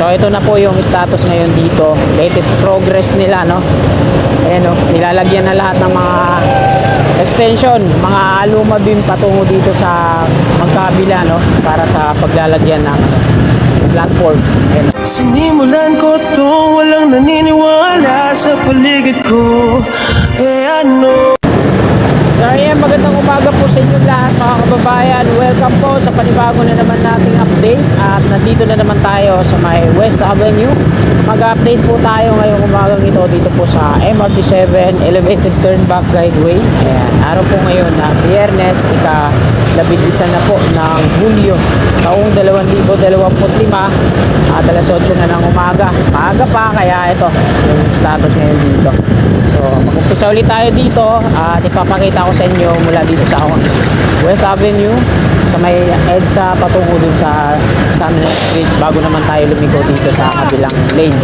So ito na po yung status ngayon dito. Latest progress nila, no? Ayan, no? Nilalagyan na lahat ng mga extension, mga aluma beam patungo dito sa magkabila, no? Para sa paglalagyan ng platform. Ayan. Sinimulan ko to, walang naniniwala sa paligid ko. Ano? So ayan, magandang umaga po sa inyo lahat mga kababayan. Welcome po sa panibago na naman nating update. At nandito na naman tayo sa may West Avenue. Mag-update po tayo ngayong umagang ito dito po sa MRT7 Elevated Turnback Guideway. Ayan, araw po ngayon na Biyernes, ika-11 na po ng Hulyo taong 2025 at alas 8 na ng umaga. Maaga pa, kaya ito yung status ngayon dito. So mag-umpisa ulit tayo dito at ipapakita ko sa inyo mula dito sa West Avenue sa may EDSA patungo dun sa Sunrise Street bago naman tayo lumigo dito sa kabilang lane.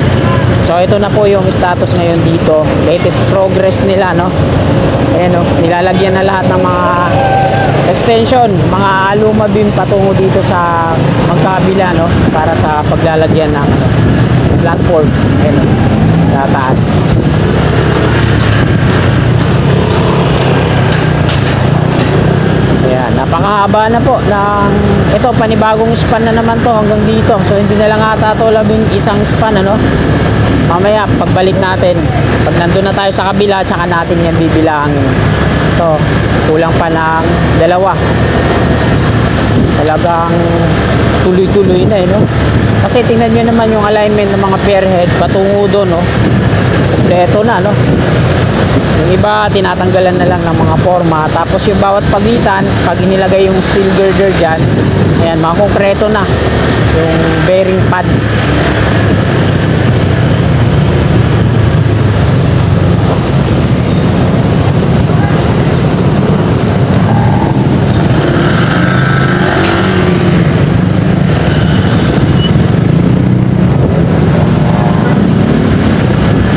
So ito na po yung status ngayon dito. Latest progress nila, no? Ayan, no? Nilalagyan na lahat ng mga extension, mga aluma beam patungo dito sa magkabila, no? Para sa paglalagyan ng platform. Ayan, no? Sa taas. Ayan, napakahaba na po ng ito, panibagong span na naman to hanggang dito. So hindi na lang ata ito labing isang span, ano? Mamaya pagbalik natin, pag nandun na tayo sa kabila, tsaka natin yan bibilangin. Ito, kulang pa ng dalawa. Talagang tuloy-tuloy na, no? Kasi tingnan nyo naman yung alignment ng mga pier head patungo doon, no? Ito na, no? Yung iba, tinatanggalan na lang ng mga forma. Tapos yung bawat pagitan, pag inilagay yung steel girder dyan, ayan, mga konkreto na yung bearing pad.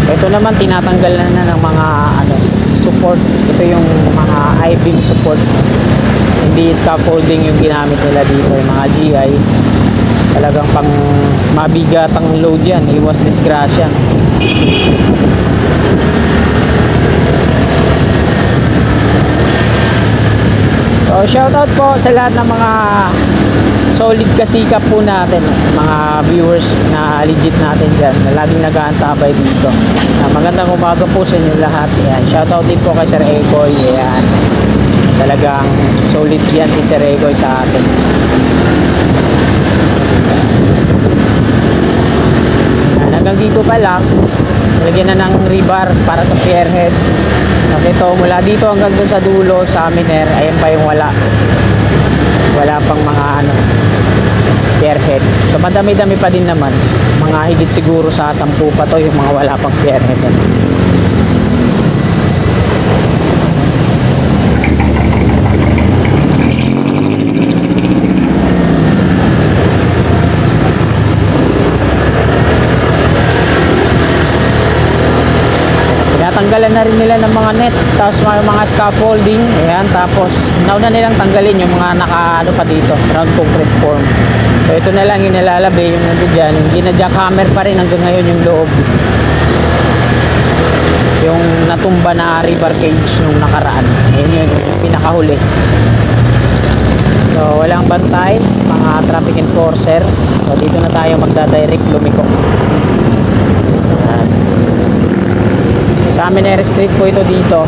Ito naman tinatanggal na ng mga support. Ito yung mga I-beam support. Hindi scaffolding yung ginamit nila dito, yung mga GI. Talagang pang mabigatang load yan, iwas disgrasya. So shoutout po sa lahat ng mga solid kasikap po natin, mga viewers na legit natin dyan, na laging nag-aantabay dito. Magandang umaga po sa inyo lahat. Ayan, shoutout din po kay Sir Egoy. Ayan, talagang solid yan si Sir Egoy sa atin. Ayan, hanggang dito pa lang, lagyan na ng rebar para sa pier head. Kasi ito, mula dito hanggang dun sa dulo sa Miner, ayan pa yung wala pang mga pier head. So madami-dami pa din naman, mga higit siguro sa 10 pa to yung mga wala pang pier head. Tinatanggalan na rin nila ng mga net, tapos mga scaffolding. Ayan, tapos nauna nilang tanggalin yung mga naka pa dito, round concrete form. So ito na lang yung nilalabi, yung nandun dyan. Gina-jackhammer pa rin hanggang ngayon yung loob, yung natumba na rebar cage nung nakaraan. Ayan yung pinakahuli. So walang bantay, mga traffic enforcer. So dito na tayo magdadirect lumiko. Sa Miner Street po ito dito.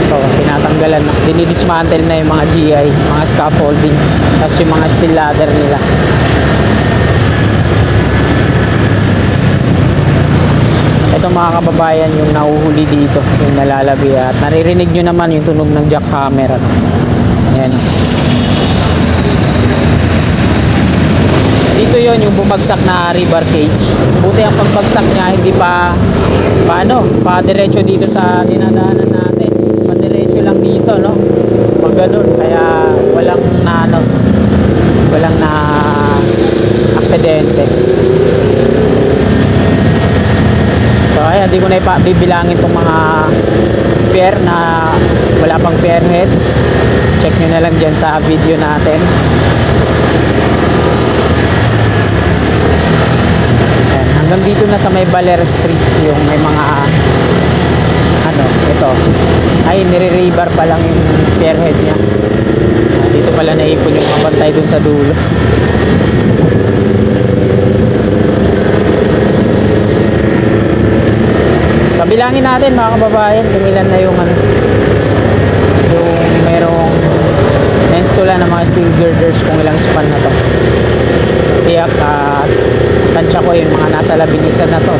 So tinatanggalan na, dinidismantle na yung mga GI, mga scaffolding, tapos yung mga steel ladder nila. Ito mga kababayan yung nahuhuli dito, yung nalalabi, at naririnig nyo naman yung tunog ng jackhammer. Ayan. Dito yon yung bumagsak na rebar cage. Buti ang pagbagsak niya hindi pa diretso dito sa dinadaanan natin. Pa diretso lang dito, no? Pag ganun, kaya walang na aksidente. So ayan, hindi ko na bibilangin itong mga pier na wala pang pier head. Check check nyo na lang dyan sa video natin. Ayan, hanggang dito na sa may Baler Street yung may mga ano, ito ay nire-rebar pa lang yung pierhead nya. Dito pala naipon yung mga bantay dun sa dulo. Kabilangin natin mga kababayan kung ilan na yung ano, yung merong na-installa ng mga steel girders, kung ilang span na to. Tiyak tansya ko yung mga nasa labinisan na to.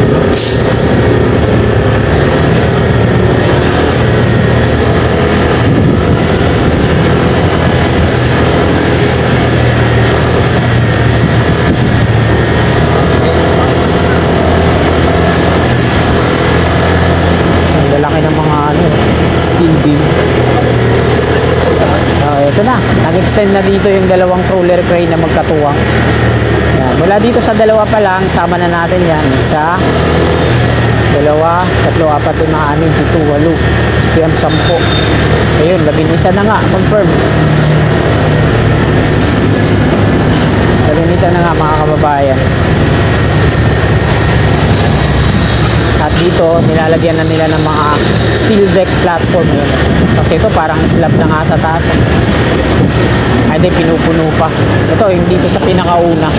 Ang lalaki ng mga ano, steel beam. Ito na, nag-extend na dito yung dalawang crawler crane na magkatuwang. Yan. Mula dito sa dalawa pa lang, sama na natin yan. Isa, dalawa, tatlo, apat, lima, anim, pito, walo, siyam, sampo. Ayun, 11 na nga, confirm. 11 na nga mga kababayan. At dito, nilalagyan na nila ng mga steel deck platform yun. Kasi ito parang slab na nga sa taas. Ay di, pinupuno pa. Ito, yung dito sa pinakauna.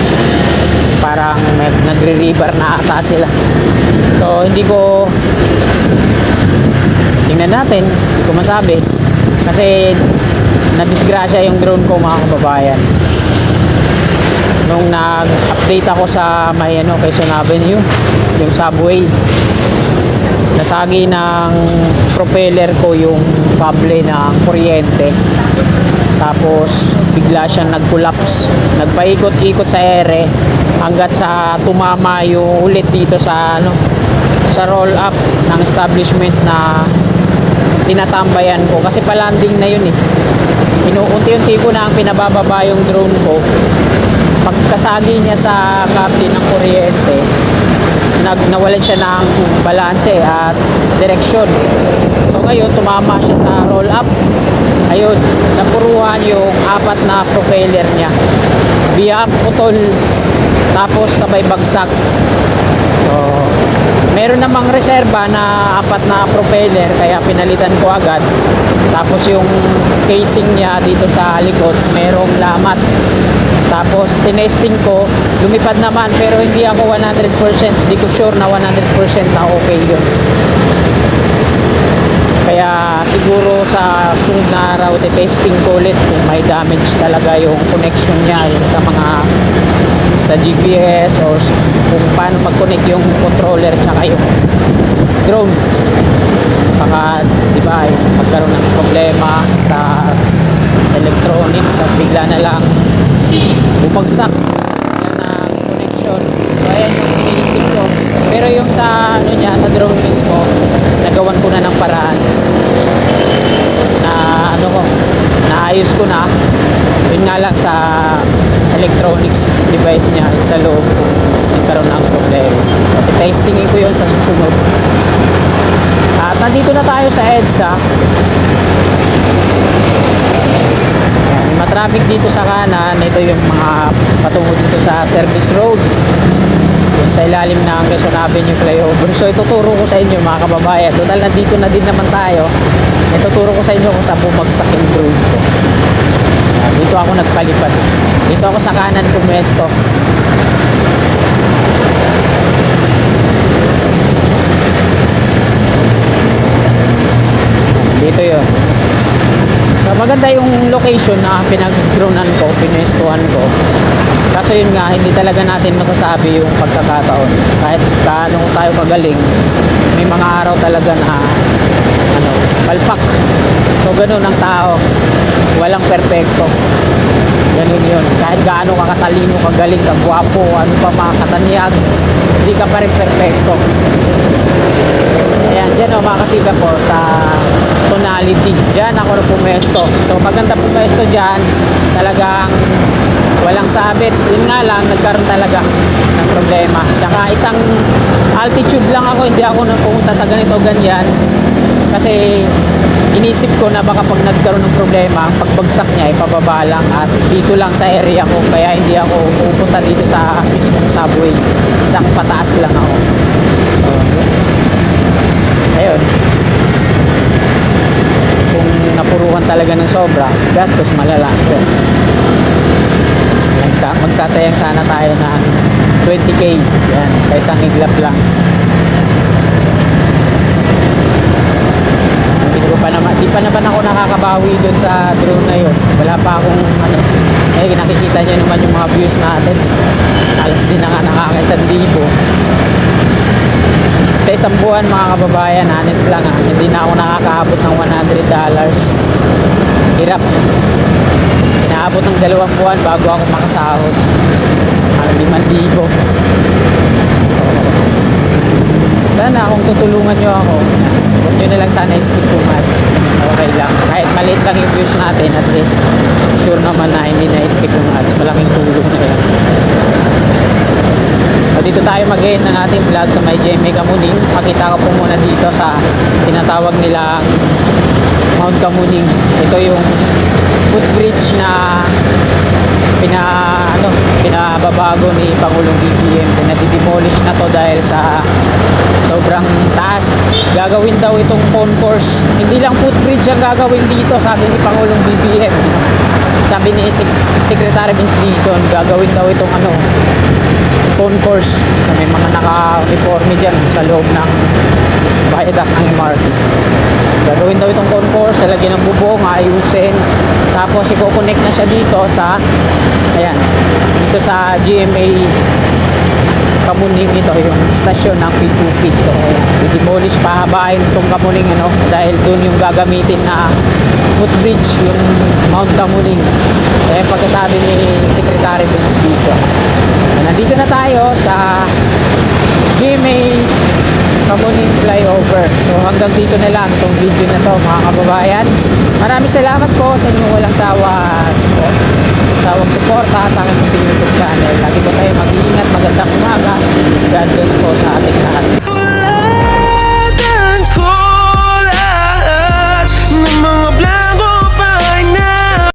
Parang nagre-rebar na ata sila. So, hindi ko tingnan natin. Hindi ko masabi. Kasi nadisgrasya yung drone ko mga kababayan. Nung nag-update ako sa may ano, Quezon Avenue, yung subway, nasagi ng propeller ko yung cable ng kuryente. Tapos bigla siyang nag-collapse, nagpaikot-ikot sa ere hanggat sa tumama yung ulit dito sa ano, sa roll up ng establishment na tinatambayan ko, kasi palanding na yun eh. Unti-unti ko na ang pinabababa yung drone ko. Pagkasagi niya sa cable ng kuryente, nawalan siya ng balanse at direksyon. So ngayon, tumama siya sa roll up. Ayun, napuruhan yung apat na propeller niya. Biyak, putol, tapos sabay bagsak. So, meron namang reserba na apat na propeller, kaya pinalitan ko agad. Tapos yung casing niya dito sa likod, merong lamat. Tapos tinesting ko, lumipad naman, pero hindi ako 100%, hindi ko sure na 100% na okay yun. Kaya siguro sa sunod na araw, testing ko ulit kung may damage talaga yung connection niya yung sa mga sa GPS or kung paano mag-connect yung controller tsaka yung drone. Baka, di ba, magkaroon ng problema sa electronics at bigla na lang bumagsak ng connection. So ayan yung iniisip ko. Pero yung sa ano niya, sa drone mismo, nagawan ko na ng paraan na ano ko, naayos ko na. Yun nga lang sa electronics device niya sa loob kung nagkaroon ng problema. So testingin ko yun sa susunod. At nandito na tayo sa EDSA. May traffic dito sa kanan. Ito yung mga patungo dito sa service road, yung sa ilalim ng Quezon Avenue flyover. So ituturo ko sa inyo mga kababayan, total nandito na din naman tayo. Ituturo ko sa inyo kung saan bumagsak yung drone ko. Dito ako nagpalipad, dito ako sa kanan pumwesto. Dito yun. So, maganda yung location na pinag-dronean ko, pinestuhan ko. Kaso yun nga, hindi talaga natin masasabi yung pagkakataon. Kahit kaano tayo kagaling, may mga araw talaga na ano, palpak. So ganun ang tao. Walang perpekto. Ganun yun. Kahit gaano ka katalino, kagaling, kagwapo, ano pa mga katanyag, hindi ka pa rin perpekto. Ayan, dyan o mga kasiga po sa tonality. Dyan ako na pumesto. So maganda pumesto dyan, talagang walang sabit. Yun nga lang, nagkaroon talaga ng problema. Tsaka isang altitude lang ako, hindi ako pumunta sa ganito ganyan. Kasi inisip ko na baka pag nagkaroon ng problema, ang pagbagsak niya ay pababa lang at dito lang sa area ko, kaya hindi ako pupunta dito sa mismong subway, isang pataas lang ako. Ayun, kung napuruhan talaga ng sobra, gastos malala. Magsasayang sana tayo na 20k yan, sa isang iglap lang. Di pa naman ako nakakabawi doon sa drone na yun. Wala pa akong nakikita niyo naman yung mga views natin. Alas din na nga nakaka-1,000. Sa isang buwan mga kababayan, honest lang hindi na ako nakakaabot ng $100. Hirap. Inaabot ng 2 buwan bago ako makasahod. 5,000. Sana kung tutulungan nyo ako, huwag nyo na lang sana skip too much. Okay lang. Kahit maliit lang yung views natin, at least sure naman na hindi na skip too much. Malaking tulong na yan. So, dito tayo mag-end ng ating vlog sa may GMA Kamuning. Pakita ko po muna dito sa tinatawag nilang Mount Kamuning. Ito yung footbridge na pinababago ni Pangulong BBM. Pinadidemolish na to dahil sa sobrang taas. Gagawin daw itong concourse. Hindi lang footbridge ang gagawin dito, sabi ni Pangulong BBM. Sabi ni Secretary Vince Dizon, gagawin daw itong concourse. May mga naka-uniforme dyan sa loob ng viaduct ng MRT. Gagawin daw itong concourse, lalagyan ng bubong, ayusin. Tapos i-connect na siya dito sa dito sa GMA Kamuning. Ito yung stasyon ng P2P. So i-demolish, pahabain itong Kamuning dahil dun yung gagamitin na footbridge, yung Mount Kamuning. Pagkasabi ni Secretary Vince Dizon. Nandito na tayo sa GMA Kamuning flyover. So hanggang dito na lang itong video na to mga kababayan. Maraming salamat po sa inyong walang sawang suporta sa aking YouTube channel. Lagi po tayo mag-iingat, magandang umaga. God bless po sa ating